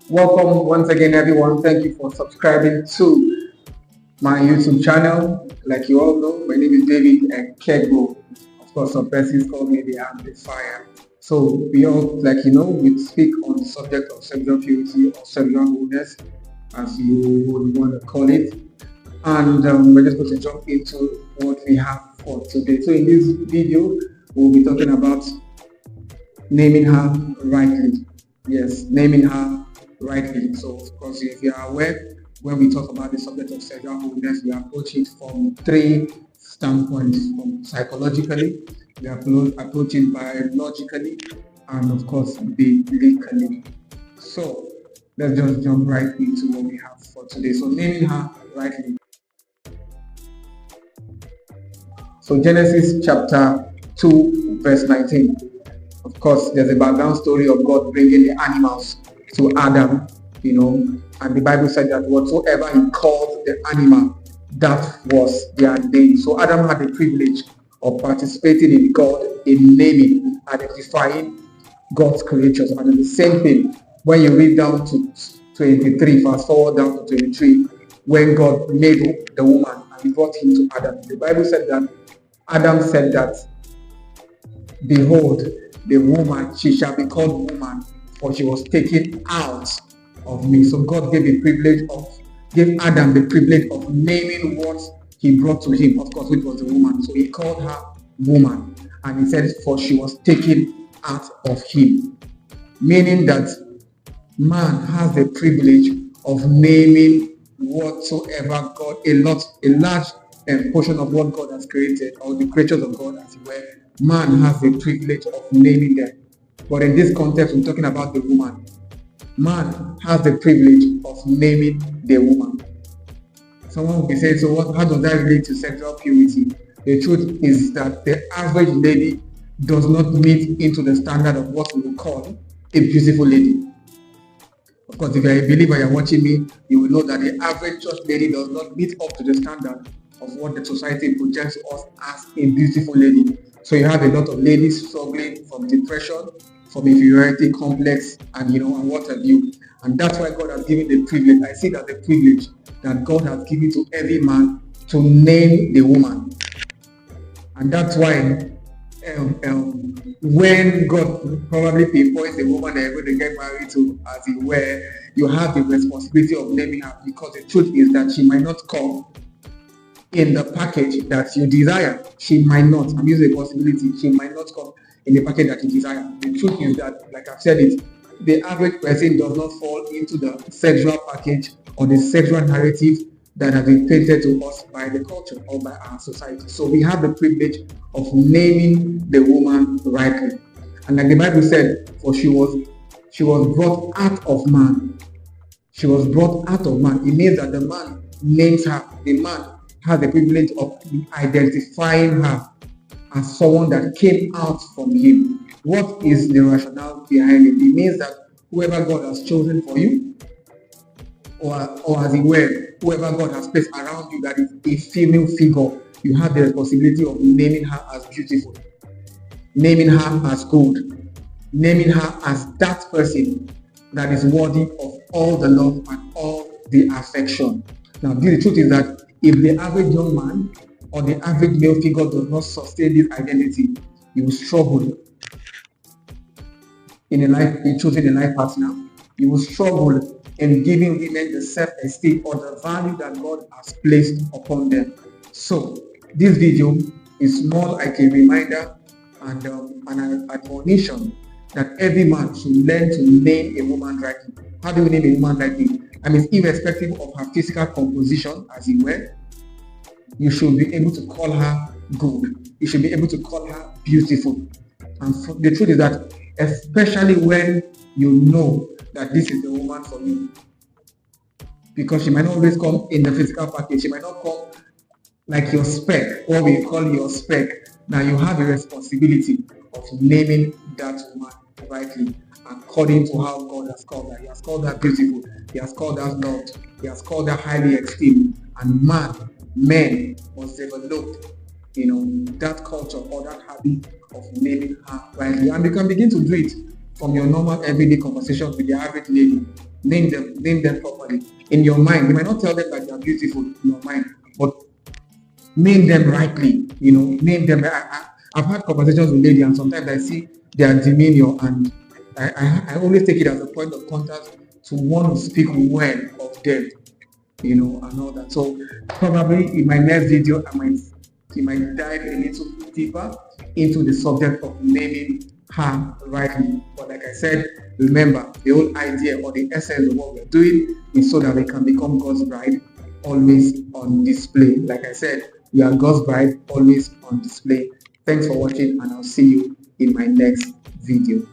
Welcome once again, everyone. Thank you for subscribing to my YouTube channel. Like you all know, my name is David Kegbo. Of course, some persons call me the Amplifier. So we all, we speak on the subject of sexual purity or sexual wholeness, as you would want to call it. And we're just going to jump into what we have for today. So in this video, we'll be talking about naming her rightly. Yes, naming her rightly. So, of course, if you are aware, when we talk about the subject of sexual wholeness, we approach it from three standpoints: from psychologically, we approach it biologically, and of course, biblically. So, let's just jump right into what we have for today. So, naming her rightly. So, Genesis chapter 2, verse 19. Of course, there's a background story of God bringing the animals to Adam, and the Bible said that whatsoever he called the animal, that was their name. So Adam had the privilege of participating in God in naming, identifying God's creatures. And it's the same thing when you read down to 23, fast forward down to 23, when God made the woman and he brought him to Adam. The Bible said that Adam said that, behold, the woman, she shall be called woman, for she was taken out of me. So God gave Adam the privilege of naming what he brought to him, of course, which was the woman. So he called her woman, and he said, for she was taken out of him. Meaning that man has the privilege of naming whatsoever God, a large portion of what God has created, or the creatures of God, as it were. Man has the privilege of naming them. But in this context, we're talking about the woman. Man has the privilege of naming the woman. Someone will be saying, so how does that relate to sexual purity? The truth is that the average lady does not meet into the standard of what we would call a beautiful lady. Of course, if you're a believer, you're watching me, you will know that the average church lady does not meet up to the standard of what the society projects to us as a beautiful lady. So you have a lot of ladies struggling from depression, from inferiority complex, and what have you. And that's why God has given the privilege. I see that the privilege that God has given to every man to name the woman. And that's why when God probably pinpoints the woman that you're going to get married to, as it were, you have the responsibility of naming her, because the truth is that she might not come in the package that you desire. She might not. I'm using a possibility. She might not come in the package that you desire. The truth is that, like I've said it, the average person does not fall into the sexual package or the sexual narrative that has been painted to us by the culture or by our society. So we have the privilege of naming the woman rightly. And like the Bible said, for she was brought out of man. She was brought out of man. It means that the man names her. The man has the privilege of identifying her as someone that came out from him. What is the rationale behind it? It means that whoever God has chosen for you, or as it were, whoever God has placed around you that is a female figure, you have the responsibility of naming her as beautiful, naming her as good, naming her as that person that is worthy of all the love and all the affection. Now, the truth is that if the average young man or the average male figure does not sustain this identity, you will struggle in choosing a life partner. You will struggle in giving women the self-esteem or the value that God has placed upon them. So this video is more like a reminder and an admonition that every man should learn to name a woman rightly. How do we name a woman rightly? I mean, irrespective of her physical composition, as it were, you should be able to call her good. You should be able to call her beautiful. And the truth is that, especially when you know that this is the woman for you, because she might not always come in the physical package. She might not come like your spec, what we call your spec. Now you have a responsibility of naming that woman rightly, according to how God has called her. He has called her beautiful. He has called her loved. He has called her highly esteemed. And men must develop, that culture or that habit of naming her rightly. And you can begin to do it from your normal everyday conversations with the average lady. Name them properly. In your mind, you might not tell them that they are beautiful in your mind, but name them rightly. Name them. I've had conversations with ladies, and sometimes I see their demeanor, and I always take it as a point of contact to want to speak well of them, and all that. So probably in my next video, I might dive a little deeper into the subject of naming her rightly. But like I said, remember, the whole idea or the essence of what we're doing is so that we can become God's bride, always on display. Like I said, we are God's bride, always on display. Thanks for watching, and I'll see you in my next video.